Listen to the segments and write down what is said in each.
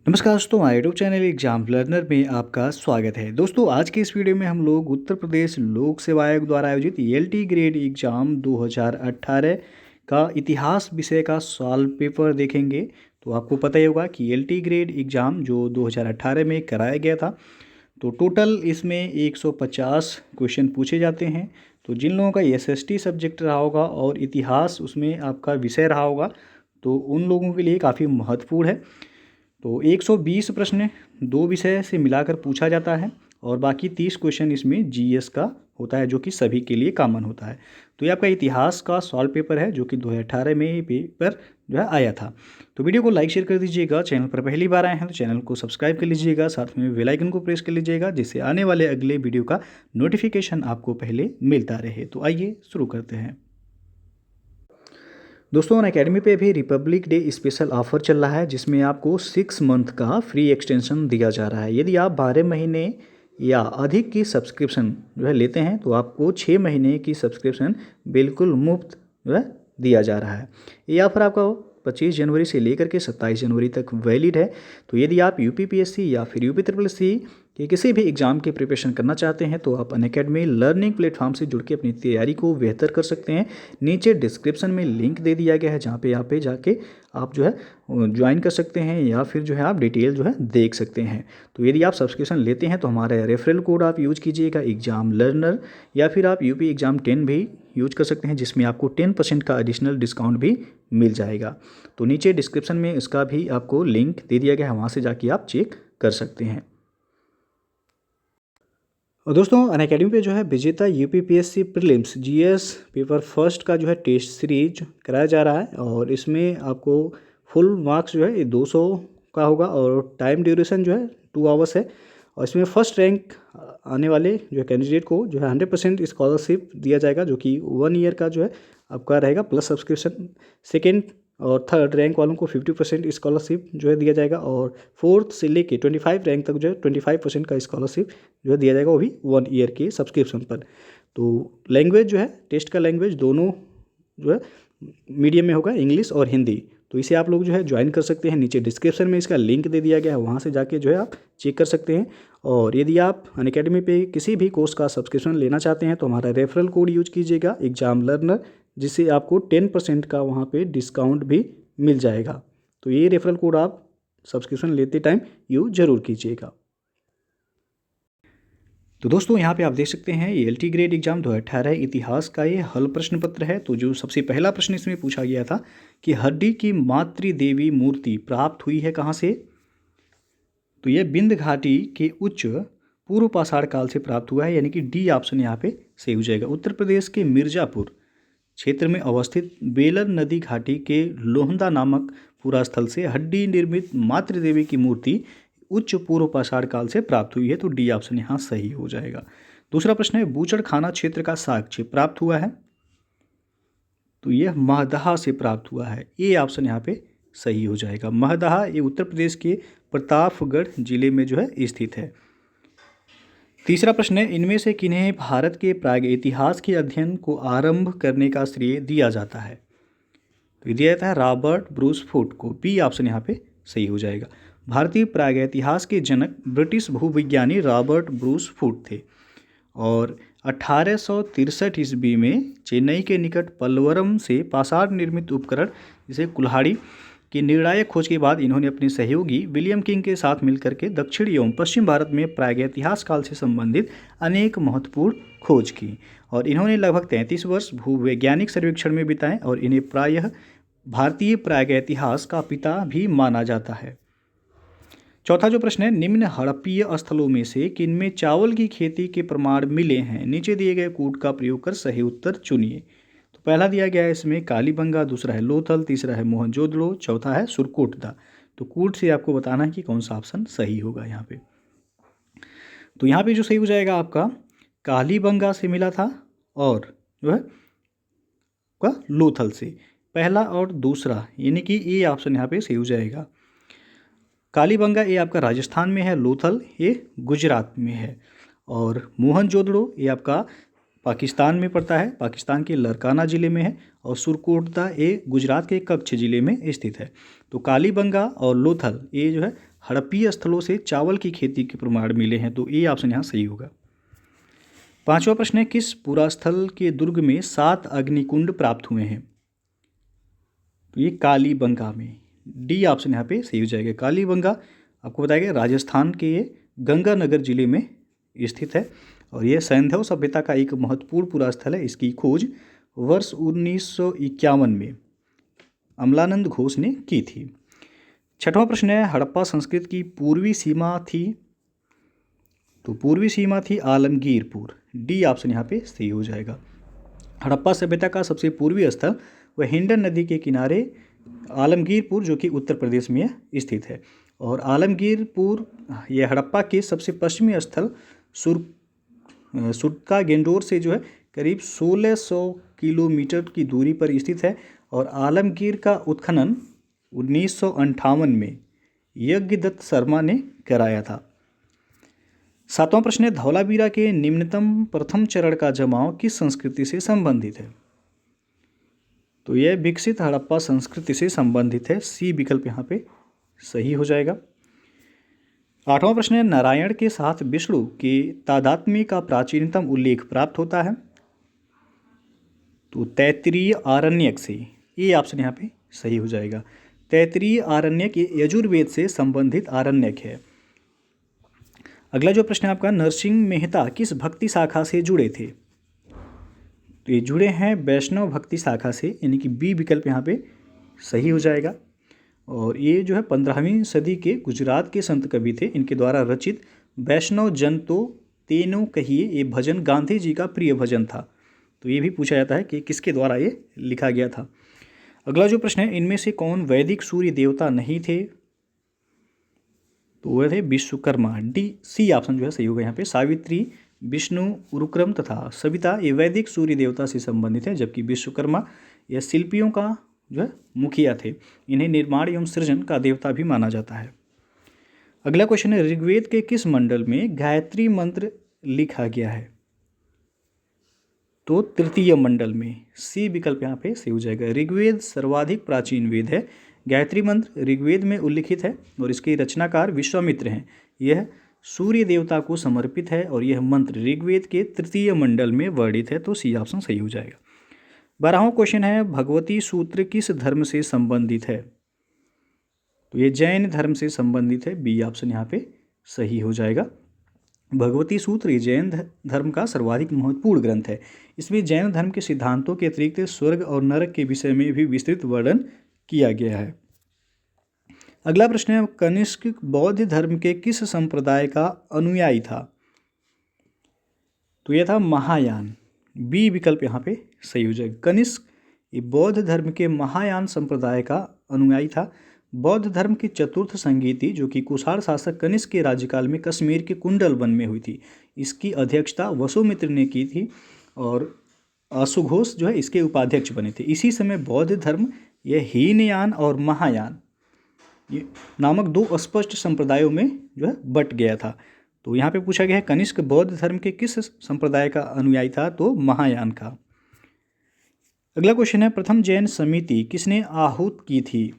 नमस्कार दोस्तों, हमारे यूट्यूब चैनल एग्जाम लर्नर में आपका स्वागत है। दोस्तों, आज के इस वीडियो में हम लोग उत्तर प्रदेश लोक सेवा आयोग द्वारा आयोजित एलटी ग्रेड एग्जाम 2018 का इतिहास विषय का सॉल्व पेपर देखेंगे। तो आपको पता ही होगा कि एलटी ग्रेड एग्जाम जो 2018 में कराया गया था, तो टोटल इसमें 150 क्वेश्चन पूछे जाते हैं। तो जिन लोगों का एसएसटी सब्जेक्ट रहा होगा और इतिहास उसमें आपका विषय रहा होगा, तो उन लोगों के लिए काफ़ी महत्वपूर्ण है। तो 120 प्रश्न दो विषय से मिलाकर पूछा जाता है और बाकी 30 क्वेश्चन इसमें जीएस का होता है, जो कि सभी के लिए कॉमन होता है। तो ये आपका इतिहास का सॉल्व पेपर है, जो कि 2018 में ये पेपर जो है आया था। तो वीडियो को लाइक शेयर कर दीजिएगा। चैनल पर पहली बार आए हैं तो चैनल को सब्सक्राइब कर लीजिएगा, साथ में बेल आइकन को प्रेस कर लीजिएगा, जिससे आने वाले अगले वीडियो का नोटिफिकेशन आपको पहले मिलता रहे। तो आइए शुरू करते हैं। दोस्तों, अनअकैडमी पे भी रिपब्लिक डे स्पेशल ऑफर चल रहा है, जिसमें आपको 6 मंथ का फ्री एक्सटेंशन दिया जा रहा है। यदि आप 12 महीने या अधिक की सब्सक्रिप्शन जो है लेते हैं, तो आपको 6 महीने की सब्सक्रिप्शन बिल्कुल मुफ्त जो है दिया जा रहा है। ये ऑफर आपका 25 जनवरी से लेकर के 27 जनवरी तक वैलिड है। तो यदि आप यूपीपीएससी या फिर यूपी कि किसी भी एग्ज़ाम की प्रिपरेशन करना चाहते हैं, तो आप अनअकैडमी लर्निंग प्लेटफॉर्म से जुड़ के अपनी तैयारी को बेहतर कर सकते हैं। नीचे डिस्क्रिप्शन में लिंक दे दिया गया है, जहाँ पे यहाँ पे जाके आप जो है ज्वाइन कर सकते हैं या फिर जो है आप डिटेल जो है देख सकते हैं। तो यदि आप सब्सक्रिप्शन लेते हैं तो हमारा रेफरल कोड आप यूज कीजिएगा एग्जाम लर्नर, या फिर आप यूपी एग्ज़ाम 10 भी यूज कर सकते हैं, जिसमें आपको 10% का एडिशनल डिस्काउंट भी मिल जाएगा। तो नीचे डिस्क्रिप्शन में इसका भी आपको लिंक दे दिया गया है, वहाँ से जाके आप चेक कर सकते हैं। और दोस्तों, अनअकैडमी पे जो है विजेता UPPSC prelims GS paper first का जो है टेस्ट सीरीज कराया जा रहा है, और इसमें आपको फुल मार्क्स जो है ये 200 का होगा और टाइम ड्यूरेशन जो है 2 आवर्स है। और इसमें फर्स्ट रैंक आने वाले जो है कैंडिडेट को जो है 100% स्कॉलरशिप दिया जाएगा, जो कि 1 ईयर का जो है आपका रहेगा प्लस सब्सक्रिप्शन। सेकेंड और थर्ड रैंक वालों को 50% स्कॉलरशिप जो है दिया जाएगा, और फोर्थ से लेके 25 रैंक तक जो है 25% का स्कॉलरशिप जो है दिया जाएगा, वो भी 1 ईयर के सब्सक्रिप्शन पर। तो लैंग्वेज जो है टेस्ट का लैंग्वेज दोनों जो है मीडियम में होगा, इंग्लिश और हिंदी। तो इसे आप लोग जो है ज्वाइन कर सकते हैं। नीचे डिस्क्रिप्शन में इसका लिंक दे दिया गया है, वहाँ से जाके जो है आप चेक कर सकते हैं। और यदि आप अनअकैडमी पे किसी भी कोर्स का सब्सक्रिप्शन लेना चाहते हैं, तो हमारा रेफरल कोड यूज कीजिएगा एग्जाम लर्नर, जिससे आपको 10% का वहाँ पे डिस्काउंट भी मिल जाएगा। तो ये रेफरल कोड आप सब्सक्रिप्शन लेते टाइम यूज जरूर कीजिएगा। तो दोस्तों, यहाँ पे आप देख सकते हैं ये एलटी ग्रेड एग्जाम 2018 इतिहास का ये हल प्रश्न पत्र है। तो जो सबसे पहला प्रश्न इसमें पूछा गया था कि हड्डी की मातृ देवी मूर्ति प्राप्त हुई है कहाँ से। तो ये बिंद घाटी के उच्च पूर्व पाषाण काल से प्राप्त हुआ है, यानी कि डी ऑप्शन यहाँ पे सही हो जाएगा। उत्तर प्रदेश के मिर्जापुर क्षेत्र में अवस्थित बेलर नदी घाटी के लोहंदा नामक पुरा स्थल से हड्डी निर्मित मातृ देवी की मूर्ति उच्च पूर्व पाषाण काल से प्राप्त हुई है। तो डी ऑप्शन यहाँ सही हो जाएगा। दूसरा प्रश्न है बूचड़खाना क्षेत्र का साक्ष्य प्राप्त हुआ है। तो यह महदहा से प्राप्त हुआ है। ए ऑप्शन यहाँ पे सही हो जाएगा। महदहा ये उत्तर प्रदेश के प्रतापगढ़ जिले में जो है स्थित है। तीसरा प्रश्न है इनमें से किन्हें भारत के प्राग इतिहास के अध्ययन को आरंभ करने का श्रेय दिया जाता है। तो दिया जाता है रॉबर्ट ब्रूस फूट को। बी ऑप्शन यहाँ पे सही हो जाएगा। भारतीय प्रागैतिहास के जनक ब्रिटिश भूविज्ञानी रॉबर्ट ब्रूस फूट थे, और 1863 ईस्वी में चेन्नई के निकट पल्वरम से पाषाण निर्मित उपकरण जैसे कुल्हाड़ी की निर्णायक खोज के बाद इन्होंने अपने सहयोगी विलियम किंग के साथ मिलकर के दक्षिण एवं पश्चिम भारत में प्रागैतिहास काल से संबंधित अनेक महत्वपूर्ण खोज की, और इन्होंने लगभग 33 वर्ष भूवैज्ञानिक सर्वेक्षण में बिताए, और इन्हें प्रायः भारतीय प्रागैतिहास का पिता भी माना जाता है। चौथा जो प्रश्न है निम्न हड़प्पीय स्थलों में से किनमें चावल की खेती के प्रमाण मिले हैं। नीचे दिए गए कूट का प्रयोग कर सही उत्तर चुनिए। तो पहला दिया गया है इसमें कालीबंगा, दूसरा है लोथल, तीसरा है मोहनजोदड़ो, चौथा है सुरकोटदा। तो कूट से आपको बताना है कि कौन सा ऑप्शन सही होगा यहाँ पे। तो यहाँ पे जो सही हो जाएगा आपका कालीबंगा से मिला था, और जो है आपका लोथल से। पहला और दूसरा यानी कि ये ऑप्शन यहाँ पे सही हो जाएगा। कालीबंगा ये आपका राजस्थान में है, लोथल ये गुजरात में है, और मोहनजोदड़ो ये आपका पाकिस्तान में पड़ता है, पाकिस्तान के लरकाना ज़िले में है, और सुरकोटदा ये गुजरात के कच्छ ज़िले में स्थित है। तो कालीबंगा और लोथल ये जो है हड़प्पीय स्थलों से चावल की खेती के प्रमाण मिले हैं? तो ए ऑप्शन यहाँ सही होगा। पांचवा प्रश्न है, किस पुरास्थल के दुर्ग में 7 अग्निकुंड प्राप्त हुए हैं? तो ये कालीबंगा में, डी ऑप्शन यहाँ पे सही हो जाएगा। कालीबंगा आपको बताया गया राजस्थान के ये गंगानगर जिले में स्थित है और यह सैंधव सभ्यता का एक महत्वपूर्ण पुरास्थल है। इसकी खोज वर्ष 1951 में अमलानंद घोष ने की थी। छठवां प्रश्न है, हड़प्पा संस्कृति की पूर्वी सीमा थी? तो पूर्वी सीमा थी आलमगीरपुर, डी ऑप्शन यहाँ पे सही हो जाएगा। हड़प्पा सभ्यता का सबसे पूर्वी स्थल वह हिंडन नदी के किनारे आलमगीरपुर जो कि उत्तर प्रदेश में स्थित है और आलमगीरपुर यह हड़प्पा के सबसे पश्चिमी स्थल सुरका गेंडोर से जो है करीब 1600 किलोमीटर की दूरी पर स्थित है और आलमगीर का उत्खनन 1958 में यज्ञदत्त शर्मा ने कराया था। सातवां प्रश्न है, धौलावीरा के निम्नतम प्रथम चरण का जमाव किस संस्कृति से संबंधित है? तो यह विकसित हड़प्पा संस्कृति से संबंधित है, सी विकल्प यहाँ पे सही हो जाएगा। आठवां प्रश्न है, नारायण के साथ विष्णु के तादात्म्य का प्राचीनतम उल्लेख प्राप्त होता है? तो तैत्तिरीय आरण्यक से, ये ऑप्शन यहाँ पे सही हो जाएगा। तैत्तिरीय आरण्यक ये यजुर्वेद से संबंधित आरण्यक है। अगला जो प्रश्न है आपका, नरसिंह मेहता किस भक्ति शाखा से जुड़े थे? तो ये जुड़े हैं वैष्णव भक्ति शाखा से, यानी कि बी विकल्प यहाँ पे सही हो जाएगा। और ये जो है 15वीं सदी के गुजरात के संत कवि थे। इनके द्वारा रचित वैष्णव जन तो तेनो कहिए ये भजन गांधी जी का प्रिय भजन था। तो ये भी पूछा जाता है कि किसके द्वारा ये लिखा गया था। अगला जो प्रश्न है, इनमें से कौन वैदिक सूर्य देवता नहीं थे? तो वह थे विश्वकर्मा, डी सी ऑप्शन जो है सही होगा यहाँ पे। सावित्री, विष्णु, उरुक्रम तथा सविता ये वैदिक सूर्य देवता से संबंधित है, जबकि विश्वकर्मा यह शिल्पियों का जो है मुखिया थे। इन्हें निर्माण एवं सृजन का देवता भी माना जाता है। अगला क्वेश्चन है, ऋग्वेद के किस मंडल में गायत्री मंत्र लिखा गया है? तो तृतीय मंडल में, सी विकल्प यहाँ पे सही हो जाएगा। ऋग्वेद सर्वाधिक प्राचीन वेद है। गायत्री मंत्र ऋग्वेद में उल्लिखित है और इसके रचनाकार विश्वामित्र हैं। यह सूर्य देवता को समर्पित है और यह मंत्र ऋग्वेद के तृतीय मंडल में वर्णित है। तो सी ऑप्शन सही हो जाएगा। 12वां क्वेश्चन है, भगवती सूत्र किस धर्म से संबंधित है? तो ये जैन धर्म से संबंधित है, बी ऑप्शन यहाँ पे सही हो जाएगा। भगवती सूत्र जैन धर्म का सर्वाधिक महत्वपूर्ण ग्रंथ है। इसमें जैन धर्म के सिद्धांतों के अतिरिक्त स्वर्ग और नरक के विषय में भी विस्तृत वर्णन किया गया है। अगला प्रश्न है, कनिष्क बौद्ध धर्म के किस संप्रदाय का अनुयायी था? तो यह था महायान, बी विकल्प यहाँ पे सही हो जाएगा। कनिष्क ये बौद्ध धर्म के महायान संप्रदाय का अनुयायी था। बौद्ध धर्म की चतुर्थ संगीति जो कि कुषाण शासक कनिष्क के राज्यकाल में कश्मीर के कुंडल वन में हुई थी, इसकी अध्यक्षता वसुमित्र ने की थी और अशुघोष जो है इसके उपाध्यक्ष बने थे। इसी समय बौद्ध धर्म यह हीनयान और महायान ये नामक दो अस्पष्ट संप्रदायों में जो है बट गया था। तो यहाँ पे पूछा गया है कनिष्क बौद्ध धर्म के किस संप्रदाय का अनुयायी था? तो महायान का। अगला क्वेश्चन है, प्रथम जैन समिति किसने आहूत की थी?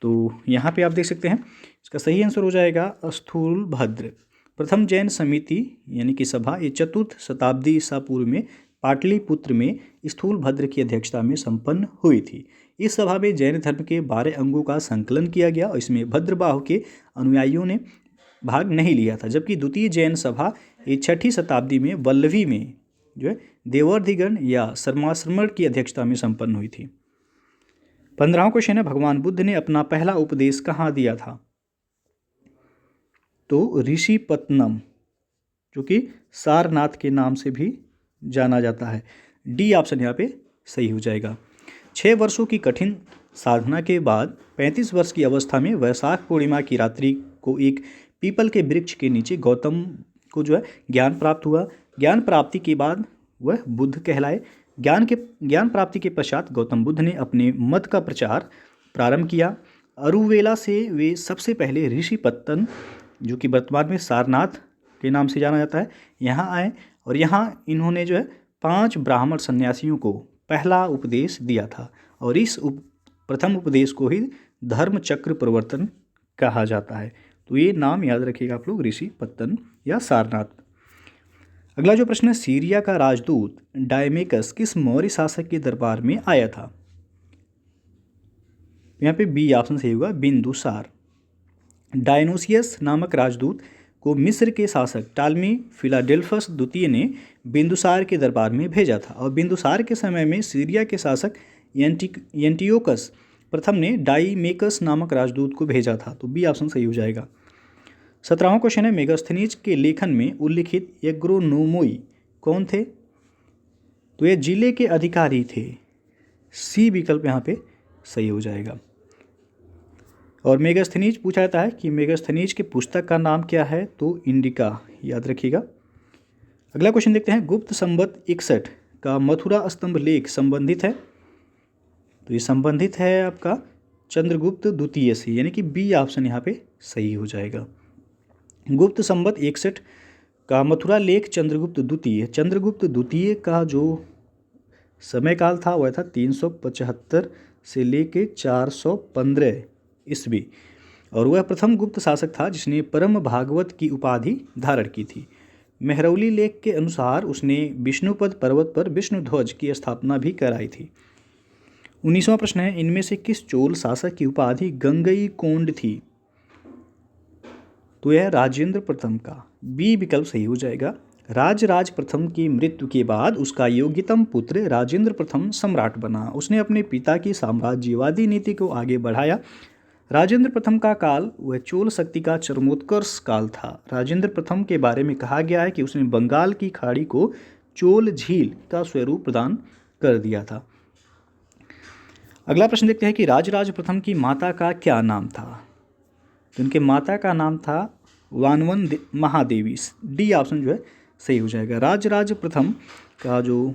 तो यहाँ पे आप देख सकते हैं इसका सही आंसर हो जाएगा स्थूलभद्र। प्रथम जैन समिति यानी कि सभा ये चतुर्थ शताब्दी ईसा पूर्व में पाटलिपुत्र में स्थूलभद्र की अध्यक्षता में संपन्न हुई थी। इस सभा में जैन धर्म के 12 अंगों का संकलन किया गया और इसमें भद्रबाहु के अनुयायियों ने भाग नहीं लिया था, जबकि द्वितीय जैन सभा ये 6ठी शताब्दी में वल्लभी में जो है देवर्धिगण या शर्माश्रमण की अध्यक्षता में संपन्न हुई थी। 15वां क्वेश्चन है, भगवान बुद्ध ने अपना पहला उपदेश कहाँ दिया था? तो ऋषिपत्नम जो कि सारनाथ के नाम से भी जाना जाता है। डी ऑप्शन यहाँ पे सही हो जाएगा। 6 वर्षों की कठिन साधना के बाद 35 वर्ष की अवस्था में वैशाख पूर्णिमा की रात्रि को एक पीपल के वृक्ष के नीचे गौतम को जो है ज्ञान प्राप्त हुआ। ज्ञान प्राप्ति के बाद वह बुद्ध कहलाए। ज्ञान प्राप्ति के पश्चात गौतम बुद्ध ने अपने मत का प्रचार प्रारंभ किया। अरुवेला से वे सबसे पहले ऋषिपत्तन जो कि वर्तमान में सारनाथ के नाम से जाना जाता है यहाँ आए और यहाँ इन्होंने जो है 5 ब्राह्मण सन्यासियों को पहला उपदेश दिया था और इस प्रथम उपदेश को ही धर्म चक्र प्रवर्तन कहा जाता है। तो ये नाम याद रखिएगा आप लोग, ऋषि पत्तन या सारनाथ। अगला जो प्रश्न है, सीरिया का राजदूत डायमेकस किस मौर्य शासक के दरबार में आया था? यहाँ पे बी ऑप्शन सही होगा, बिंदुसार। डायनोसियस नामक राजदूत को मिस्र के शासक टालमी फिलाडेल्फस द्वितीय ने बिंदुसार के दरबार में भेजा था, और बिंदुसार के समय में सीरिया के शासक एंटियोकस प्रथम ने डाईमेकस नामक राजदूत को भेजा था। तो बी ऑप्शन सही हो जाएगा। 17वां क्वेश्चन है, मेगास्थनीज के लेखन में उल्लिखित एग्रोनोमोई कौन थे? तो ये जिले के अधिकारी थे। सी विकल्प यहाँ पे सही हो जाएगा। और मेगास्थनीज पूछा जाता है कि मेगास्थनीज के पुस्तक का नाम क्या है? तो इंडिका, याद रखिएगा। अगला क्वेश्चन देखते हैं, गुप्त संवत 61 का मथुरा स्तंभ लेख संबंधित है? तो ये संबंधित है आपका चंद्रगुप्त द्वितीय से, यानी कि बी ऑप्शन यहाँ पे सही हो जाएगा। गुप्त संवत 61 का मथुरा लेख चंद्रगुप्त द्वितीय का जो समय काल था वह था 375 से लेके 415 ईस्वी, और वह प्रथम गुप्त शासक था जिसने परम भागवत की उपाधि धारण की थी। मेहरौली लेख के अनुसार उसने विष्णुपद पर्वत पर विष्णु ध्वज की स्थापना भी कराई थी। 19वां प्रश्न है, इनमें से किस चोल शासक की उपाधि गंगईकोंड थी? तो यह राजेंद्र प्रथम का, बी विकल्प सही हो जाएगा। राजराज प्रथम की मृत्यु के बाद उसका योग्यतम पुत्र राजेंद्र प्रथम सम्राट बना। उसने अपने पिता की साम्राज्यवादी नीति को आगे बढ़ाया। राजेंद्र प्रथम का काल वह चोल शक्ति का चरमोत्कर्ष काल था। राजेंद्र प्रथम के बारे में कहा गया है कि उसने बंगाल की खाड़ी को चोल झील का स्वरूप प्रदान कर दिया था। अगला प्रश्न देखते हैं कि राजराज प्रथम की माता का क्या नाम था? तो उनके माता का नाम था वानवन महादेवी। डी ऑप्शन जो है सही हो जाएगा। राजराज प्रथम का जो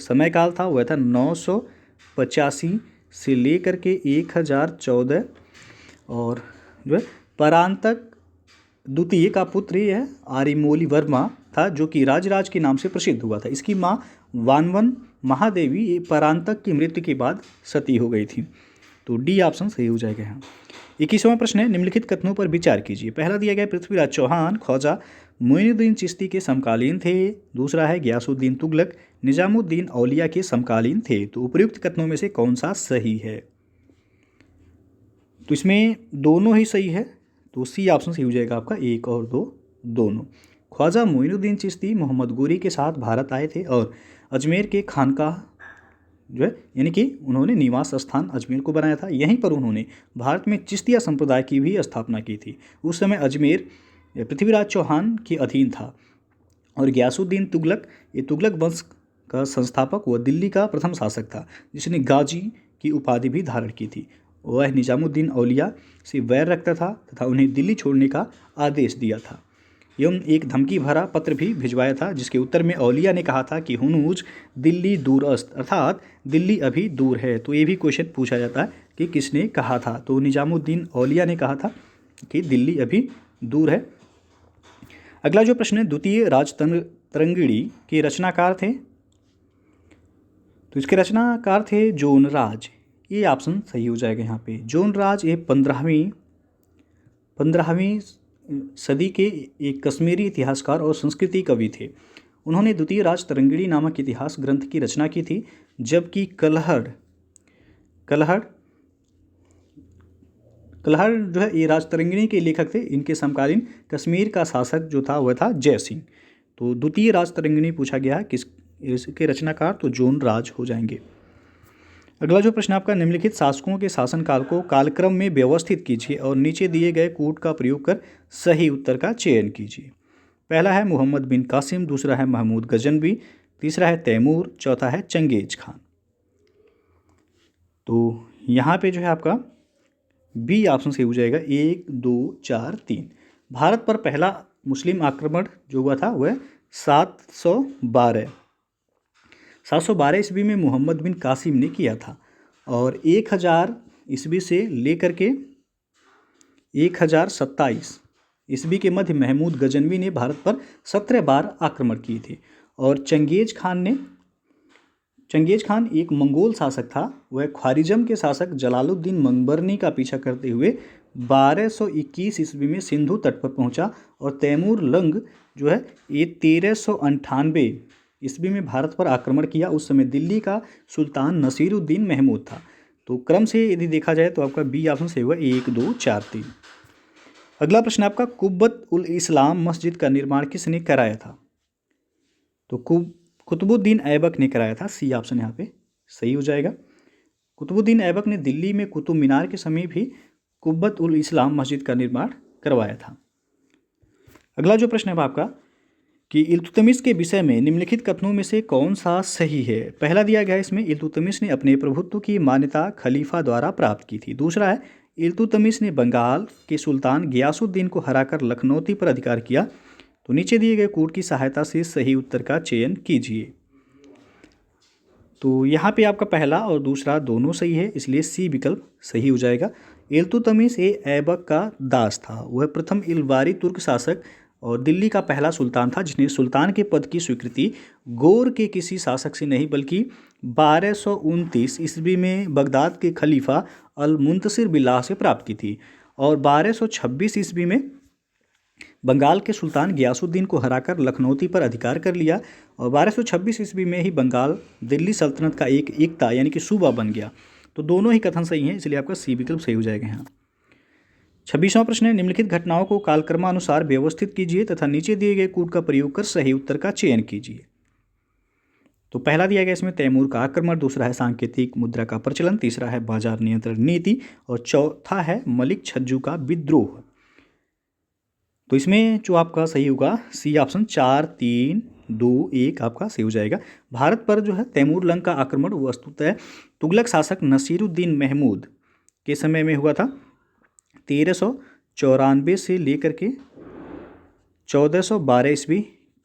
समय काल था वह था 985 से लेकर के 1014, और जो है परांतक द्वितीय का पुत्र ये है आरिमोली वर्मा था, जो कि राजराज के नाम से प्रसिद्ध हुआ था। इसकी माँ वानवन महादेवी परांतक की मृत्यु के बाद सती हो गई थी। तो डी ऑप्शन सही हो जाएगा यहाँ। 21वां प्रश्न है, निम्नलिखित कथनों पर विचार कीजिए। पहला दिया गया, पृथ्वीराज चौहान ख्वाजा मोइनुद्दीन चिश्ती के समकालीन थे। दूसरा है, गयासुद्दीन तुगलक निजामुद्दीन औलिया के समकालीन थे। तो उपयुक्त कथनों में से कौन सा सही है? तो इसमें दोनों ही सही है, तो सी ऑप्शन सही हो जाएगा आपका, 1 और 2 दोनों। ख्वाजा मोइनुद्दीन चिश्ती मोहम्मद गोरी के साथ भारत आए थे और अजमेर के खानकाह जो है, यानी कि उन्होंने निवास स्थान अजमेर को बनाया था। यहीं पर उन्होंने भारत में चिश्तिया संप्रदाय की भी स्थापना की थी। उस समय अजमेर पृथ्वीराज चौहान के अधीन था। और गयासुद्दीन तुगलक, ये तुगलक वंश का संस्थापक व दिल्ली का प्रथम शासक था, जिसने गाजी की उपाधि भी धारण की थी। वह निजामुद्दीन औलिया से वैर रखता था तथा उन्हें दिल्ली छोड़ने का आदेश दिया था एवं एक धमकी भरा पत्र भी भिजवाया था, जिसके उत्तर में औलिया ने कहा था कि हुनूज दिल्ली दूरस्त, अर्थात दिल्ली अभी दूर है। तो ये भी क्वेश्चन पूछा जाता है कि किसने कहा था? तो निजामुद्दीन औलिया ने कहा था कि दिल्ली अभी दूर है। अगला जो प्रश्न है, द्वितीय राजतरंगिणी के रचनाकार थे? तो इसके रचनाकार थे जोनराज। ये ऑप्शन सही हो जाएगा यहाँ पे। जोनराज ये 15वीं सदी के एक कश्मीरी इतिहासकार और संस्कृति कवि थे। उन्होंने द्वितीय राजतरंगिणी नामक इतिहास ग्रंथ की रचना की थी, जबकि कलहड़ जो है ये राजतरंगिणी के लेखक थे। इनके समकालीन कश्मीर का शासक जो था वह था जय सिंह। तो द्वितीय राजतरंगिणी पूछा गया है, इसके रचनाकार तो जोनराज हो जाएंगे। अगला जो प्रश्न आपका, निम्नलिखित शासकों के शासनकाल को कालक्रम में व्यवस्थित कीजिए और नीचे दिए गए कूट का प्रयोग कर सही उत्तर का चयन कीजिए। पहला है मोहम्मद बिन कासिम, दूसरा है महमूद गजनवी, तीसरा है तैमूर, चौथा है चंगेज खान। तो यहाँ पे जो है आपका बी ऑप्शन सही हो जाएगा, 1 2 4 3। भारत पर पहला मुस्लिम आक्रमण जो हुआ था वह 712 ईस्वी में मोहम्मद बिन कासिम ने किया था, और 1000 ईस्वी से लेकर के 1027 ईस्वी के मध्य महमूद गजनवी ने भारत पर 17 बार आक्रमण किए थे, और चंगेज खान ने चंगेज खान एक मंगोल शासक था। वह ख्वारिज्म के शासक जलालुद्दीन मंगबरनी का पीछा करते हुए 1221 ईस्वी में सिंधु तट पर पहुंचा और तैमूर लंग जो है ये 1398 ईस्वी में भारत पर आक्रमण किया। उस समय दिल्ली का सुल्तान नसीरुद्दीन महमूद था। तो क्रम से यदि देखा जाए तो आपका बी ऑप्शन सही होगा, 1 2 4 3। अगला प्रश्न आपका, कुब्बत उल इस्लाम मस्जिद का निर्माण किसने कराया था? तो कुतुबुद्दीन ऐबक ने कराया था। सी ऑप्शन यहाँ पे सही हो जाएगा। कुतुबुद्दीन ऐबक ने दिल्ली में कुतुब मीनार के समीप ही कुब्बत उल इस्लाम मस्जिद का निर्माण करवाया था। अगला जो प्रश्न है आपका कि इल्तुतमिश के विषय में निम्नलिखित कथनों में से कौन सा सही है? पहला दिया गया है इसमें, इल्तुतमिश ने अपने प्रभुत्व की मान्यता खलीफा द्वारा प्राप्त की थी। दूसरा है, इल्तुतमिश ने बंगाल के सुल्तान गियासुद्दीन को हराकर लखनौती पर अधिकार किया। तो नीचे दिए गए कोड की सहायता से सही उत्तर का चयन कीजिए। तो यहाँ पे आपका पहला और दूसरा दोनों सही है, इसलिए सी विकल्प सही हो जाएगा। इल्तुतमिश ऐबक का दास था। वह प्रथम इलवारी तुर्क शासक और दिल्ली का पहला सुल्तान था जिसने सुल्तान के पद की स्वीकृति गौर के किसी शासक से नहीं बल्कि 1229 ईस्वी में बगदाद के खलीफा अल मुंतसिर बिल्लाह से प्राप्त की थी और 1226 ईस्वी में बंगाल के सुल्तान गियासुद्दीन को हराकर लखनौती पर अधिकार कर लिया और 1226 ईस्वी में ही बंगाल दिल्ली सल्तनत का एक एकता यानी कि सूबा बन गया। तो दोनों ही कथन सही हैं, इसलिए आपका सी विकल्प सही हो जाएगा यहाँ। 26वां प्रश्न है, निम्नलिखित घटनाओं को कालक्रमानुसार व्यवस्थित कीजिए तथा नीचे दिए गए कूट का प्रयोग कर सही उत्तर का चयन कीजिए। तो पहला दिया गया इसमें तैमूर का आक्रमण, दूसरा है सांकेतिक मुद्रा का प्रचलन, तीसरा है बाजार नियंत्रण नीति और चौथा है मलिक छज्जू का विद्रोह। तो इसमें जो आपका सही होगा सी ऑप्शन 4 3 2 1 आपका सही हो जाएगा। भारत पर जो है तैमूर लंग का आक्रमण वस्तुतः तुगलक शासक नसीरुद्दीन महमूद के समय में हुआ था। 1394 से लेकर के 1412 ईस्वी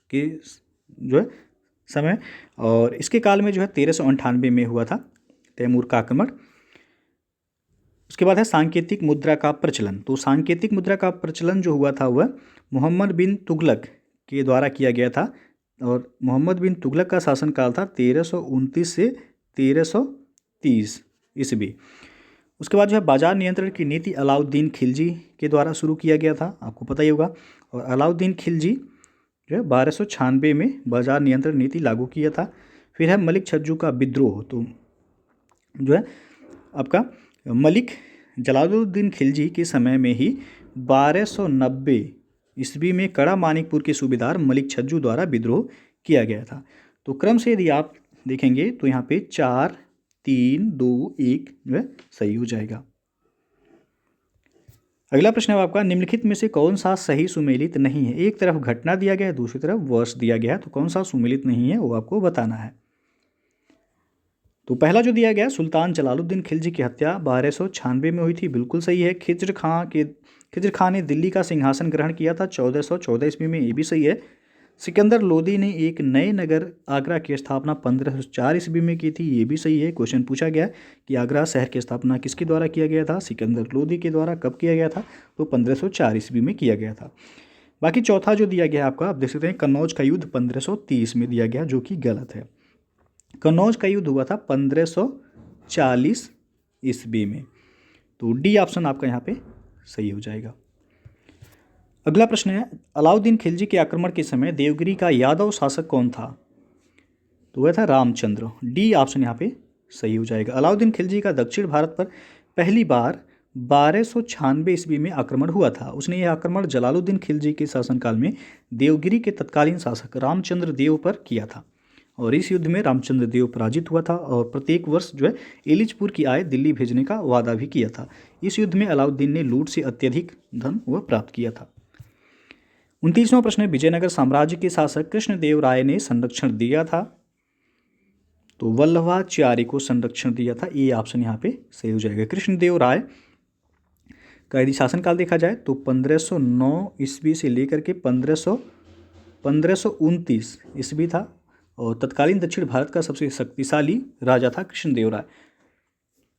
के जो है समय, और इसके काल में जो है 1398 में हुआ था तैमूर का आक्रमण। उसके बाद है सांकेतिक मुद्रा का प्रचलन। तो सांकेतिक मुद्रा का प्रचलन जो हुआ था वह मोहम्मद बिन तुगलक के द्वारा किया गया था और मोहम्मद बिन तुगलक का शासनकाल था 1329 से 1330 ईस्वी। उसके बाद जो है बाजार नियंत्रण की नीति अलाउद्दीन खिलजी के द्वारा शुरू किया गया था, आपको पता ही होगा। और अलाउद्दीन खिलजी जो है 1296 में बाजार नियंत्रण नीति लागू किया था। फिर है मलिक छज्जू का विद्रोह। तो जो है आपका मलिक जलालुद्दीन खिलजी के समय में ही 1290 ईस्वी में कड़ा मानिकपुर के सूबेदार मलिक छज्जू द्वारा विद्रोह किया गया था। तो क्रम से यदि आप देखेंगे तो यहाँ पे 4 3 2 1 जो है सही हो जाएगा। अगला प्रश्न है आपका, निम्नलिखित में से कौन सा सही सुमेलित नहीं है? एक तरफ घटना दिया गया है, दूसरी तरफ वर्ष दिया गया है, तो कौन सा सुमेलित नहीं है वो आपको बताना है। तो पहला जो दिया गया सुल्तान जलालुद्दीन खिलजी की हत्या 1296 में हुई थी, बिल्कुल सही है। खिज्र खां ने दिल्ली का सिंहासन ग्रहण किया था 1414 ईस्वी में, ये भी सही है। सिकंदर लोदी ने एक नए नगर आगरा की स्थापना 1504 ईस्वी में की थी, ये भी सही है। क्वेश्चन पूछा गया कि आगरा शहर की स्थापना किसके द्वारा किया गया था? सिकंदर लोदी के द्वारा। कब किया गया था? तो 1504 ईस्वी में किया गया था। बाकी चौथा जो दिया गया आपका, आप देख सकते हैं कन्नौज का युद्ध 1530 में दिया गया, जो कि गलत है। कन्नौज का युद्ध हुआ था 1540 ईस्वी में। तो डी ऑप्शन आपका यहाँ पे सही हो जाएगा। अगला प्रश्न है, अलाउद्दीन खिलजी के आक्रमण के समय देवगिरी का यादव शासक कौन था? तो वह था रामचंद्र। डी ऑप्शन यहाँ पे सही हो जाएगा। अलाउद्दीन खिलजी का दक्षिण भारत पर पहली बार 1296 ईस्वी में आक्रमण हुआ था। उसने यह आक्रमण जलालुद्दीन खिलजी के शासनकाल में देवगिरी के तत्कालीन शासक रामचंद्र देव पर किया था और इस युद्ध में रामचंद्र देव पराजित हुआ था और प्रत्येक वर्ष जो है एलिचपुर की आय दिल्ली भेजने का वादा भी किया था। इस युद्ध में अलाउद्दीन ने लूट से अत्यधिक धन वह प्राप्त किया था। 29वां प्रश्न है, विजयनगर साम्राज्य के शासक कृष्णदेव राय ने संरक्षण दिया था? तो वल्लभाचार्य को संरक्षण दिया था। ये ऑप्शन यहाँ पे सही हो जाएगा। कृष्णदेव राय का यदि शासनकाल देखा जाए तो 1509 ईस्वी से लेकर के 1529 ईस्वी था और तत्कालीन दक्षिण भारत का सबसे शक्तिशाली राजा था कृष्णदेव राय।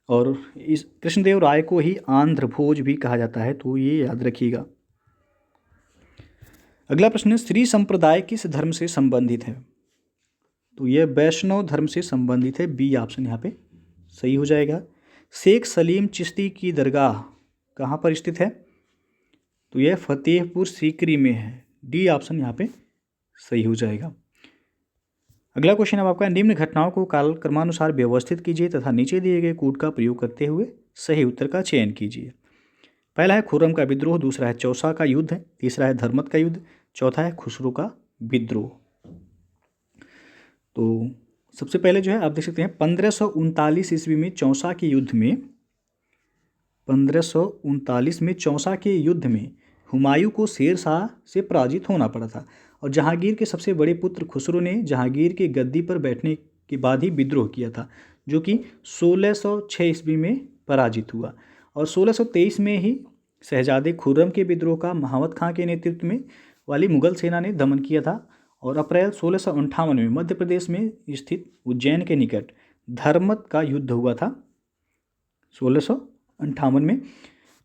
और इस कृष्णदेव राय को ही आंध्र भोज भी कहा जाता है, तो ये याद रखिएगा। अगला प्रश्न है, श्री संप्रदाय किस धर्म से संबंधित है? तो यह वैष्णव धर्म से संबंधित है, बी ऑप्शन यहाँ पे सही हो जाएगा। शेख सलीम चिश्ती की दरगाह कहाँ पर स्थित है? तो यह फतेहपुर सीकरी में है, डी ऑप्शन यहाँ पे सही हो जाएगा। अगला क्वेश्चन अब आपका, निम्न घटनाओं को कालक्रमानुसार व्यवस्थित कीजिए तथा नीचे दिए गए कूट का प्रयोग करते हुए सही उत्तर का चयन कीजिए। पहला है खुर्रम का विद्रोह, दूसरा है चौसा का युद्ध, तीसरा है धर्मत का युद्ध, चौथा है खुसरो का विद्रोह। तो सबसे पहले जो है आप देख सकते हैं 1539 ईस्वी में चौसा के युद्ध में 1539 में चौसा के युद्ध में हुमायूं को शेर शाह से पराजित होना पड़ा था और जहांगीर के सबसे बड़े पुत्र खुसरो ने जहांगीर के गद्दी पर बैठने के बाद ही विद्रोह किया था, जो कि 1606 ईस्वी में पराजित हुआ और 1623 में ही शहजादे खुर्रम के विद्रोह का महावत खां के नेतृत्व में वाली मुगल सेना ने दमन किया था और अप्रैल 1658 में मध्य प्रदेश में स्थित उज्जैन के निकट धर्मत का युद्ध हुआ था 1658 में,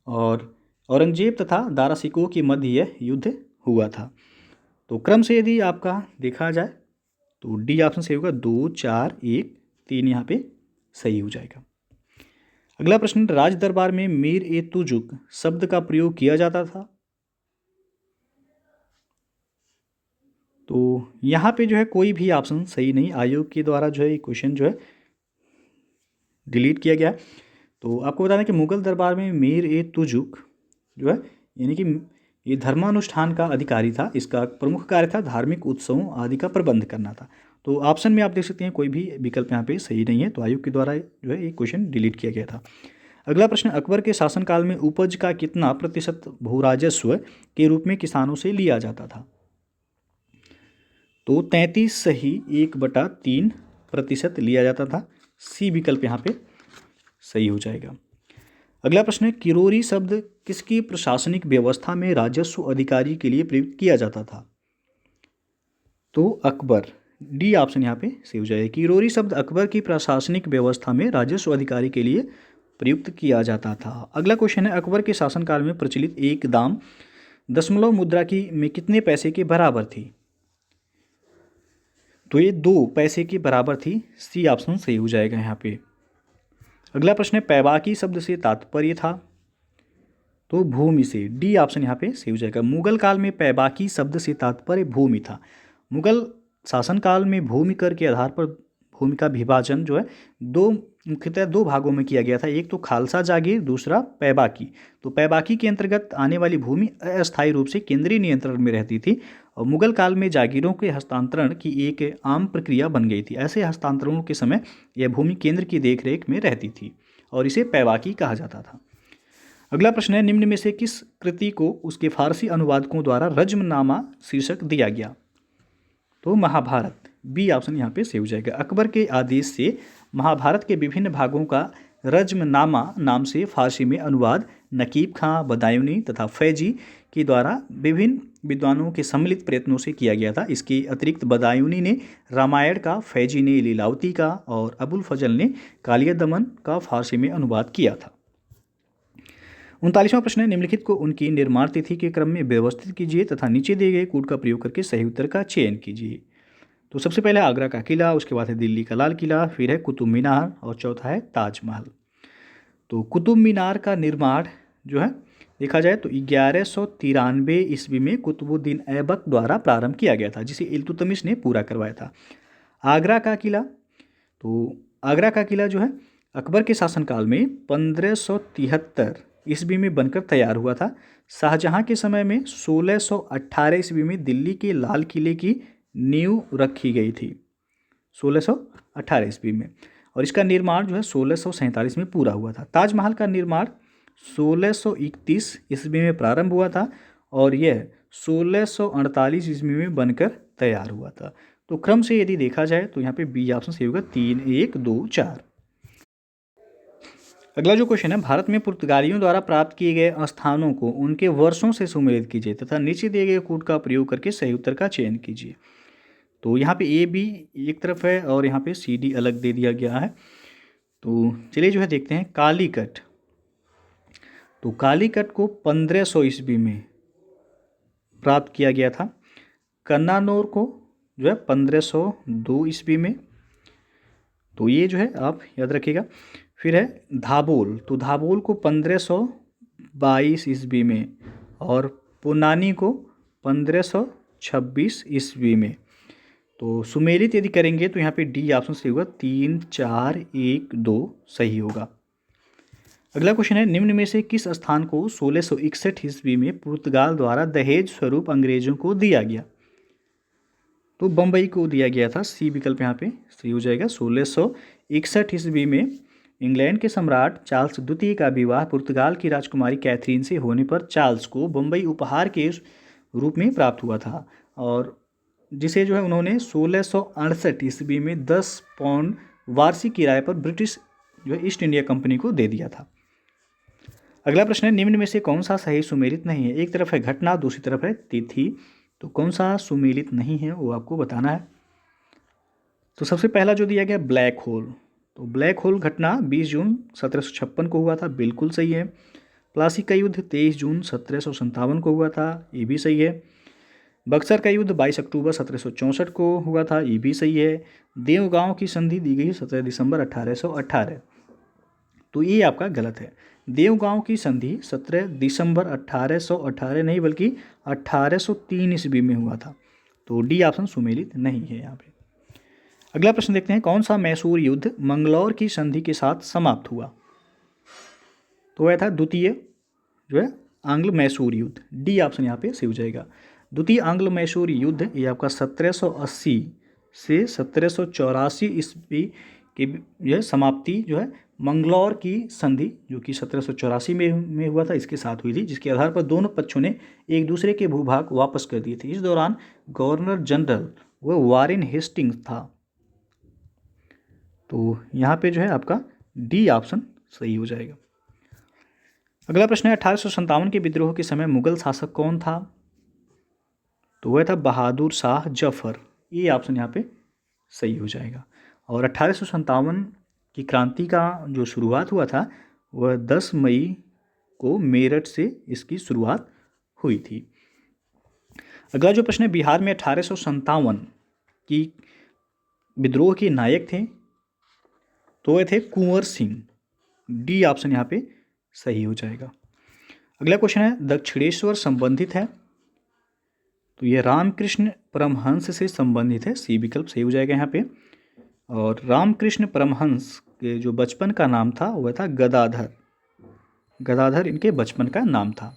और औरंगजेब तथा दारा सिकोह के मध्य यह युद्ध हुआ था। तो क्रम से यदि आपका देखा जाए तो डी ऑप्शन सही होगा, 2 4 1 3 यहाँ पे सही हो जाएगा। अगला प्रश्न, राज दरबार में मीर ए तुजुक शब्द का प्रयोग किया जाता था। तो यहाँ पे जो है कोई भी ऑप्शन सही नहीं, आयोग के द्वारा जो है ये क्वेश्चन जो है डिलीट किया गया। तो आपको बता दें कि मुगल दरबार में मीर ए तुजुक जो है यानी कि ये धर्मानुष्ठान का अधिकारी था, इसका प्रमुख कार्य था धार्मिक उत्सवों आदि का प्रबंध करना था। तो ऑप्शन में आप देख सकते हैं कोई भी विकल्प यहाँ पे सही नहीं है, तो आयोग के द्वारा जो है ये क्वेश्चन डिलीट किया गया था। अगला प्रश्न, अकबर के शासनकाल में उपज का कितना प्रतिशत भूराजस्व के रूप में किसानों से लिया जाता था? तो 33 सही 1/3% लिया जाता था, सी विकल्प यहाँ पे सही हो जाएगा। अगला प्रश्न है, किरोरी शब्द किसकी प्रशासनिक व्यवस्था में राजस्व अधिकारी के लिए प्रयुक्त किया जाता था? तो अकबर, डी ऑप्शन यहाँ पे सही हो जाएगा। किरोरी शब्द अकबर की प्रशासनिक व्यवस्था में राजस्व अधिकारी के लिए प्रयुक्त किया जाता था। अगला क्वेश्चन है, अकबर के शासनकाल में प्रचलित एक दाम दशमलव मुद्रा की में कितने पैसे के बराबर थी? तो ये 2 पैसे के बराबर थी, सी ऑप्शन सही हो जाएगा यहाँ पे। अगला प्रश्न है, पैबाकी शब्द से तात्पर्य था? तो भूमि से, डी ऑप्शन यहाँ पे सही हो जाएगा। मुगल काल में पैबाकी शब्द से तात्पर्य भूमि था। मुगल शासनकाल में भूमि कर के आधार पर भूमि का विभाजन जो है मुख्यतः दो भागों में किया गया था, एक तो खालसा जागीर, दूसरा पैबाकी। तो पैबाकी के अंतर्गत आने वाली भूमि अस्थायी रूप से केंद्रीय नियंत्रण में रहती थी और मुगल काल में जागीरों के हस्तांतरण की एक आम प्रक्रिया बन गई थी। ऐसे हस्तांतरणों के समय यह भूमि केंद्र की देखरेख में रहती थी और इसे पैबाकी कहा जाता था। अगला प्रश्न है, निम्न में से किस कृति को उसके फारसी अनुवादकों द्वारा रज्मनामा शीर्षक दिया गया? तो महाभारत, बी ऑप्शन यहाँ पे सही हो जाएगा। अकबर के आदेश से महाभारत के विभिन्न भागों का रज्मनामा नाम से फारसी में अनुवाद नकीब खां, बदायूनी तथा फैजी के द्वारा विभिन्न विद्वानों के सम्मिलित प्रयत्नों से किया गया था। इसके अतिरिक्त बदायूनी ने रामायण का, फैजी ने लीलावती का और अबुल फजल ने कालिया दमन का फारसी में अनुवाद किया था। 39वां प्रश्न है, निम्नलिखित को उनकी निर्माण तिथि के क्रम में व्यवस्थित कीजिए तथा नीचे दिए गए कूट का प्रयोग करके सही उत्तर का चयन कीजिए। तो सबसे पहले आगरा का किला, उसके बाद है दिल्ली का लाल किला, फिर है कुतुब मीनार और चौथा है ताजमहल। तो कुतुब मीनार का निर्माण जो है देखा जाए तो 1193 ईस्वी में कुतुबुद्दीन ऐबक द्वारा प्रारंभ किया गया था, जिसे इल्तुतमिश ने पूरा करवाया था। आगरा का किला, तो आगरा का किला जो है अकबर के शासनकाल में 1573 ईस्वी में बनकर तैयार हुआ था। शाहजहां के समय में 1618 ईस्वी में दिल्ली के लाल किले की नींव रखी गई थी, 1618 ईस्वी में, और इसका निर्माण जो है 1647 में पूरा हुआ था। ताजमहल का निर्माण 1631 ईस्वी में प्रारंभ हुआ था और यह 1648 ईस्वी में बनकर तैयार हुआ था। तो क्रम से यदि देखा जाए तो यहाँ पे बी ऑप्शन सही होगा, 3 1 2 4। अगला जो क्वेश्चन है, भारत में पुर्तगालियों द्वारा प्राप्त किए गए स्थानों को उनके वर्षों से सुमेलित कीजिए तथा नीचे दिए गए कूट का प्रयोग करके सही उत्तर का चयन कीजिए। तो यहाँ पे ए बी एक तरफ है और यहाँ पे सी डी अलग दे दिया गया है। तो चलिए जो है देखते हैं कालीकट। तो कालीकट को 1500 ईस्वी में प्राप्त किया गया था। कन्नानौर को जो है 1502 ईस्वी में। तो ये जो है आप याद रखिएगा। फिर है धाबोल, तो धाबोल को 1522 ईस्वी में, और पुनानी को 1526 ईस्वी में। तो सुमेलित यदि करेंगे तो यहाँ पे डी ऑप्शन सही होगा, 3 4 1 2 सही होगा। अगला क्वेश्चन है, निम्न में से किस स्थान को 1661 ईस्वी में पुर्तगाल द्वारा दहेज स्वरूप अंग्रेजों को दिया गया? तो बम्बई को दिया गया था, सी विकल्प यहाँ पे सही हो जाएगा। 1661 ईस्वी में इंग्लैंड के सम्राट चार्ल्स द्वितीय का विवाह पुर्तगाल की राजकुमारी कैथरीन से होने पर चार्ल्स को बम्बई उपहार के रूप में प्राप्त हुआ था, और जिसे जो है उन्होंने 1668 ईस्वी में 10 पाउंड वार्षिक किराए पर ब्रिटिश जो है ईस्ट इंडिया कंपनी को दे दिया था। अगला प्रश्न है, निम्न में से कौन सा सही सुमेलित नहीं है? एक तरफ है घटना, दूसरी तरफ है तिथि, तो कौन सा सुमेलित नहीं है वो आपको बताना है। तो सबसे पहला जो दिया गया ब्लैक होल, तो ब्लैक होल घटना 20 जून 1756 को हुआ था, बिल्कुल सही है। प्लासी का युद्ध 23 जून 1757 को हुआ था, ये भी सही है। बक्सर का युद्ध 22 अक्टूबर 1764 को हुआ था, ये भी सही है। देवगांव की संधि दी गई 17 दिसंबर 1818, तो ये आपका गलत है। देवगांव की संधि 17 दिसंबर 1818 नहीं बल्कि 1803 ईस्वी में हुआ था, तो डी ऑप्शन सुमेलित नहीं है यहाँ पे। अगला प्रश्न देखते हैं, कौन सा मैसूर युद्ध मंगलौर की संधि के साथ समाप्त हुआ? तो वह था द्वितीय जो है आंग्ल मैसूर युद्ध, डी ऑप्शन यहाँ पे सही हो जाएगा। द्वितीय आंग्ल मैसूर युद्ध ये आपका 1780 से 1784 ईस्वी की यह समाप्ति जो है मंगलौर की संधि जो कि 1784 में हुआ था, इसके साथ हुई थी, जिसके आधार पर दोनों पक्षों ने एक दूसरे के भूभाग वापस कर दिए थे। इस दौरान गवर्नर जनरल वह वारेन हेस्टिंग्स था, तो यहाँ पे जो है आपका डी ऑप्शन सही हो जाएगा। अगला प्रश्न है, 1857 के विद्रोह के समय मुगल शासक कौन था? तो वह था बहादुर शाह जफर, ये ऑप्शन यहाँ पे सही हो जाएगा। और 1857 की क्रांति का जो शुरुआत हुआ था वह 10 मई को मेरठ से इसकी शुरुआत हुई थी। अगला जो प्रश्न है, बिहार में 1857 की विद्रोह के नायक थे, तो वह थे कुंवर सिंह, डी ऑप्शन यहाँ पे सही हो जाएगा। अगला क्वेश्चन है, दक्षिणेश्वर संबंधित है, तो यह रामकृष्ण परमहंस से संबंधित है, सी विकल्प सही हो जाएगा यहाँ पे। और रामकृष्ण परमहंस के जो बचपन का नाम था वह था गदाधर, गदाधर इनके बचपन का नाम था,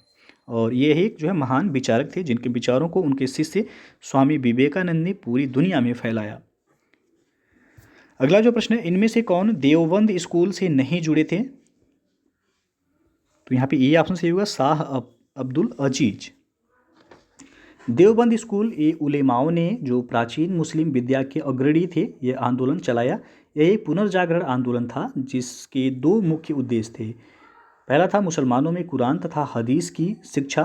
और ये एक जो है महान विचारक थे जिनके विचारों को उनके शिष्य स्वामी विवेकानंद ने पूरी दुनिया में फैलाया। अगला जो प्रश्न है, इनमें से कौन देवबंद स्कूल से नहीं जुड़े थे? तो यहाँ पे ये ऑप्शन सही होगा, शाह अब्दुल अजीज। देवबंद स्कूल ये उलेमाओं ने जो प्राचीन मुस्लिम विद्या के अग्रणी थे ये आंदोलन चलाया। यह एक पुनर्जागरण आंदोलन था जिसके दो मुख्य उद्देश्य थे। पहला था मुसलमानों में कुरान तथा हदीस की शिक्षा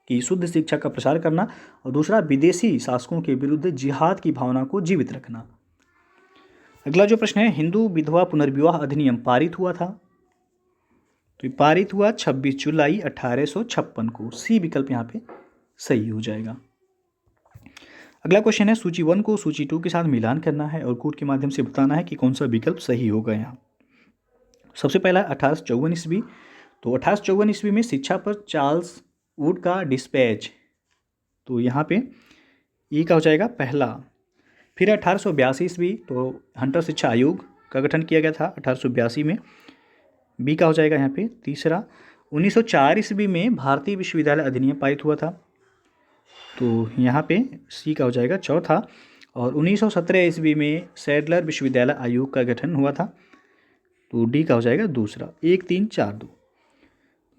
की शुद्ध शिक्षा का प्रसार करना, और दूसरा विदेशी शासकों के विरुद्ध जिहाद की भावना को जीवित रखना। अगला जो प्रश्न है, हिंदू विधवा पुनर्विवाह अधिनियम पारित हुआ था? तो पारित हुआ 26 जुलाई 1856 को, सी विकल्प यहाँ पे सही हो जाएगा। अगला क्वेश्चन है, सूची 1 को सूची 2 के साथ मिलान करना है और कोड के माध्यम से बताना है कि कौन सा विकल्प सही होगा। यहाँ सबसे पहला 1854 ईस्वी, तो 1854 ईस्वी में शिक्षा पर चार्ल्स वुड का डिस्पैच, तो यहाँ पे ये क्या हो जाएगा पहला। फिर 1882 ईस्वी, तो हंटर शिक्षा आयोग का गठन किया गया था 1882 में, बी का हो जाएगा यहाँ पे तीसरा। 1904 ईस्वी में भारतीय विश्वविद्यालय अधिनियम पारित हुआ था, तो यहाँ पे सी का हो जाएगा चौथा। और 1917 ईस्वी में सैडलर विश्वविद्यालय आयोग का गठन हुआ था, तो डी का हो जाएगा दूसरा। 1 3 4 2,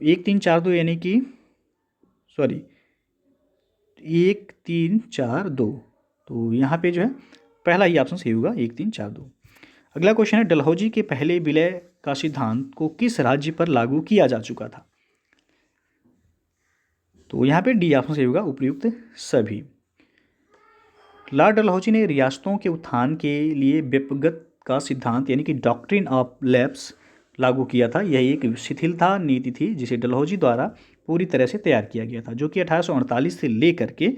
1 3 4 2 यानी कि 1 3 4 2, तो यहाँ पे जो है पहला ही ऑप्शन सही होगा 1 3 4 2। अगला क्वेश्चन है, डलहौजी के पहले विलय का सिद्धांत को किस राज्य पर लागू किया जा चुका था? तो यहाँ पे डी ऑप्शन सही होगा उपयुक्त सभी। लॉर्ड डलहौजी ने रियासतों के उत्थान के लिए व्यक्तिगत का सिद्धांत यानी कि डॉक्ट्रिन ऑफ लैप्स लागू किया था। यह एक शिथिलता नीति थी जिसे डलहौजी द्वारा पूरी तरह से तैयार किया गया था, जो कि 1848 से लेकर के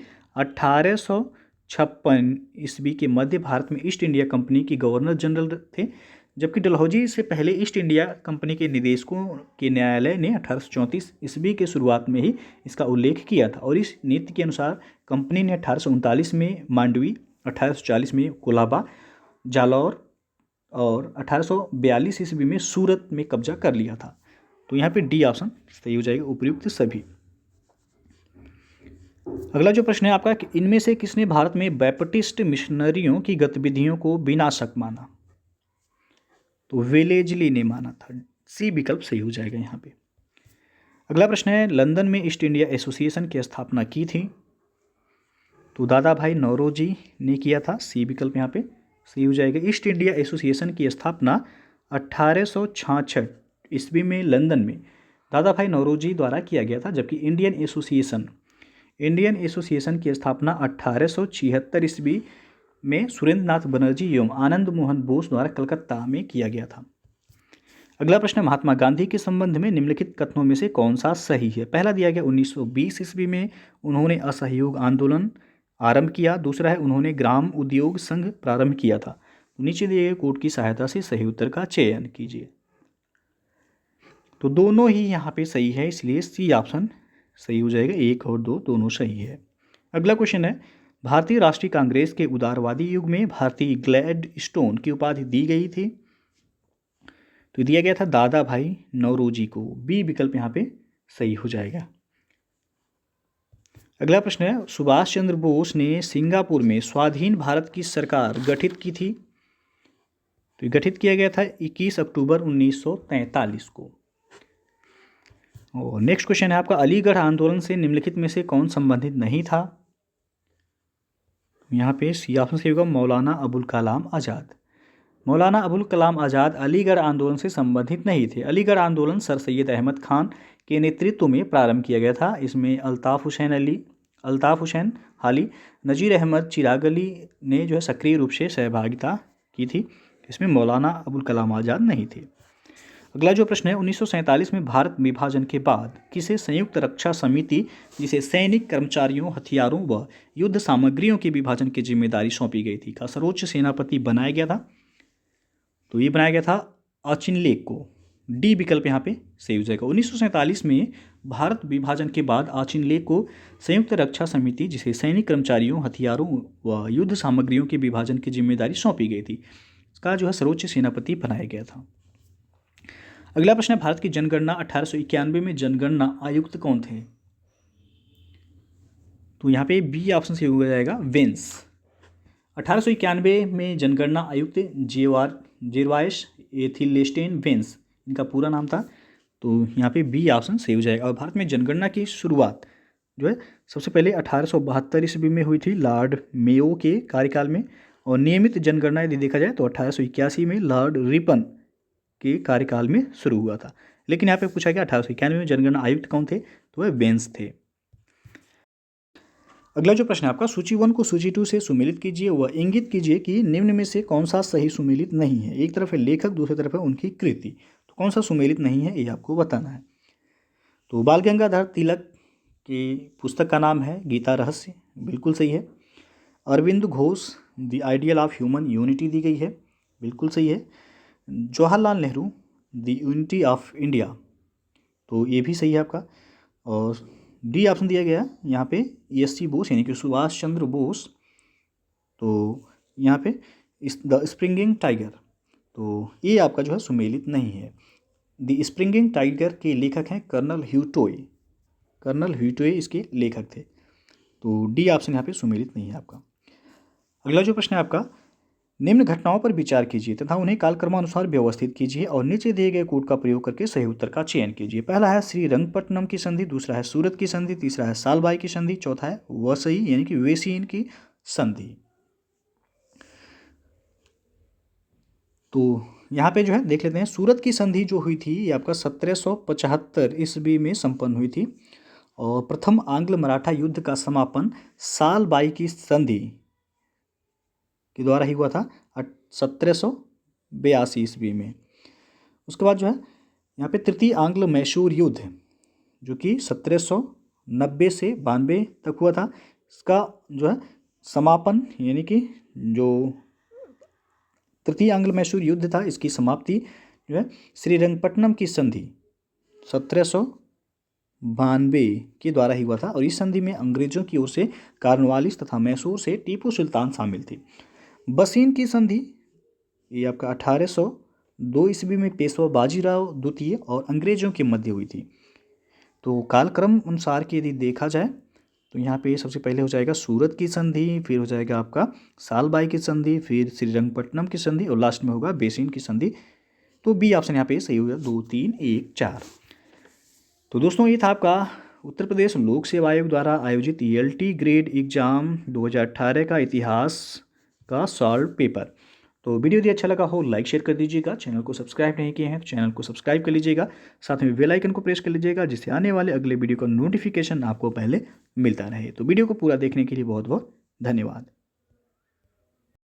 ईस्वी के मध्य भारत में ईस्ट इंडिया कंपनी की गवर्नर जनरल थे, जबकि डलहौजी से पहले ईस्ट इंडिया कंपनी के निदेशकों के न्यायालय ने 1834 ईस्वी के शुरुआत में ही इसका उल्लेख किया था। और इस नीति के अनुसार कंपनी ने 1839 में मांडवी, 1840 में कोलाबा, जालौर और 1842 ईस्वी में सूरत में कब्जा कर लिया था। तो यहाँ पे डी ऑप्शन सही हो जाएगा, उपयुक्त सभी। अगला जो प्रश्न है आपका कि इनमें से किसने भारत में बैपटिस्ट मिशनरियों की गतिविधियों को विनाशक माना? तो वेलेजली ने माना था। सी विकल्प सही हो जाएगा यहाँ पे। अगला प्रश्न है लंदन में ईस्ट इंडिया एसोसिएशन की स्थापना की थी? तो दादा भाई नौरोजी ने किया था। सी विकल्प यहाँ पे सही हो जाएगा। ईस्ट इंडिया एसोसिएशन की स्थापना 1866 ईस्वी में लंदन में दादा भाई नौरोजी द्वारा किया गया था, जबकि इंडियन एसोसिएशन की स्थापना 1876 ईस्वी में सुरेंद्र नाथ बनर्जी एवं आनंद मोहन बोस द्वारा कलकत्ता में किया गया था। अगला प्रश्न महात्मा गांधी के संबंध में निम्नलिखित कथनों में से कौन सा सही है? पहला दिया गया 1920 ईस्वी में उन्होंने असहयोग आंदोलन आरंभ किया। दूसरा है उन्होंने ग्राम उद्योग संघ प्रारंभ किया था। नीचे दिए गए कोड की सहायता से सही उत्तर का चयन कीजिए। तो दोनों ही यहाँ पे सही है, इसलिए सी ऑप्शन सही हो जाएगा। 1 और 2 दोनों सही है। अगला क्वेश्चन है भारतीय राष्ट्रीय कांग्रेस के उदारवादी युग में भारतीय ग्लैडस्टोन की उपाधि दी गई थी? तो दिया गया था दादा भाई नौरोजी को। बी विकल्प यहाँ पे सही हो जाएगा। अगला प्रश्न है सुभाष चंद्र बोस ने सिंगापुर में स्वाधीन भारत की सरकार गठित की थी? तो गठित किया गया था 21 अक्टूबर 1943 को। और नेक्स्ट क्वेश्चन है आपका अलीगढ़ आंदोलन से निम्नलिखित में से कौन संबंधित नहीं था? यहाँ पे सी ऑप्शन सही होगा, मौलाना अबुल कलाम आज़ाद। मौलाना अबुल कलाम आज़ाद अलीगढ़ आंदोलन से संबंधित नहीं थे। अलीगढ़ आंदोलन सर सैयद अहमद खान के नेतृत्व में प्रारंभ किया गया था। इसमें अल्ताफ़ हुसैन हाली, नज़ीर अहमद चिराग अली ने जो है सक्रिय रूप से सहभागिता की थी। इसमें मौलाना अबुल कलाम आज़ाद नहीं थे। अगला जो प्रश्न है 1947 में भारत विभाजन के बाद किसे संयुक्त रक्षा समिति, जिसे सैनिक कर्मचारियों, हथियारों व युद्ध सामग्रियों के विभाजन की जिम्मेदारी सौंपी गई थी, का सर्वोच्च सेनापति बनाया गया था? तो ये बनाया गया था आचिनलेक को। डी विकल्प यहाँ पे सही हो जाएगा। 1947 में भारत विभाजन के बाद आचिनलेक को संयुक्त रक्षा समिति, जिसे सैनिक कर्मचारियों, हथियारों व युद्ध सामग्रियों के विभाजन की जिम्मेदारी सौंपी गई थी, इसका जो है सर्वोच्च सेनापति बनाया गया था। अगला प्रश्न है भारत की जनगणना 1891 में जनगणना आयुक्त कौन थे? तो यहाँ पे बी ऑप्शन से हो जाएगा वेंस। 1891 में जनगणना आयुक्त जेरवायस एथिलेस्टेन वेंस इनका पूरा नाम था। तो यहाँ पे बी ऑप्शन सही हो जाएगा। और भारत में जनगणना की शुरुआत जो है सबसे पहले 1872 ईस्वी में हुई थी लॉर्ड मेयो के कार्यकाल में। और नियमित जनगणना यदि देखा जाए तो 1881 में लॉर्ड रिपन के कार्यकाल में शुरू हुआ था। लेकिन यहाँ पे पूछा गया 1891 में जनगणना आयुक्त कौन थे? तो वह वेंस थे। अगला जो प्रश्न है आपका सूची 1 को सूची 2 से सुमेलित कीजिए व इंगित कीजिए कि निम्न में से कौन सा सही सुमेलित नहीं है। एक तरफ है लेखक, दूसरी तरफ है उनकी कृति, तो कौन सा सुमेलित नहीं है ये आपको बताना है। तो बाल गंगाधर तिलक की पुस्तक का नाम है गीता रहस्य, बिल्कुल सही है। Aurobindo Ghosh the ideal of human unity दी गई है, बिल्कुल सही है। Jawaharlal Nehru the unity of India, तो ये भी सही है आपका। और डी ऑप्शन दिया गया यहाँ पे ESC बोस यानी कि सुभाष चंद्र बोस, तो यहाँ पे द स्प्रिंगिंग टाइगर, तो ये आपका जो है सुमेलित नहीं है। द स्प्रिंगिंग टाइगर के लेखक हैं कर्नल ह्यूटोए इसके लेखक थे। तो डी ऑप्शन यहाँ पे सुमेलित नहीं है आपका। अगला जो प्रश्न है आपका निम्न घटनाओं पर विचार कीजिए तथा उन्हें कालक्रमानुसार व्यवस्थित कीजिए और नीचे दिए गए कोड का प्रयोग करके सही उत्तर का चयन कीजिए। पहला है श्रीरंगपट्टनम की संधि, दूसरा है सूरत की संधि, तीसरा है सालबाई की संधि, चौथा है वसई यानी कि वेसिन की संधि। तो यहाँ पे जो है देख लेते हैं सूरत की संधि जो हुई थी ये आपका 1775 ईस्वी में संपन्न हुई थी। और प्रथम आंग्ल मराठा युद्ध का समापन सालबाई की संधि के द्वारा ही हुआ था 1782 ईस्वी में। उसके बाद जो है यहाँ पे तृतीय आंग्ल मैसूर युद्ध जो कि 1790 से 92 तक हुआ था, इसका जो है समापन यानी कि जो तृतीय आंग्ल मैसूर युद्ध था इसकी समाप्ति जो है श्रीरंगपट्टनम की संधि 1792 के द्वारा ही हुआ था, और इस संधि में अंग्रेजों की ओर से कार्नवालिस तथा मैसूर से टीपू सुल्तान शामिल थे। बसीन की संधि ये आपका 1802 ईस्वी में पेशवा बाजीराव द्वितीय और अंग्रेजों के मध्य हुई थी। तो कालक्रम अनुसार की यदि देखा जाए तो यहाँ पे सबसे पहले हो जाएगा सूरत की संधि, फिर हो जाएगा आपका सालबाई की संधि, फिर श्रीरंगपट्टनम की संधि और लास्ट में होगा बेसिन की संधि। तो बी ऑप्शन यहाँ पे सही होगा, 2, 3, 1, 4। तो दोस्तों ये था आपका उत्तर प्रदेश लोक सेवा आयोग द्वारा आयोजित ELT ग्रेड एग्जाम 2018 का इतिहास का सॉल्व पेपर। तो वीडियो यदि अच्छा लगा हो लाइक शेयर कर दीजिएगा, चैनल को सब्सक्राइब नहीं किए हैं तो चैनल को सब्सक्राइब कर लीजिएगा, साथ में बेल आइकन को प्रेस कर लीजिएगा जिससे आने वाले अगले वीडियो का नोटिफिकेशन आपको पहले मिलता रहे। तो वीडियो को पूरा देखने के लिए बहुत बहुत धन्यवाद।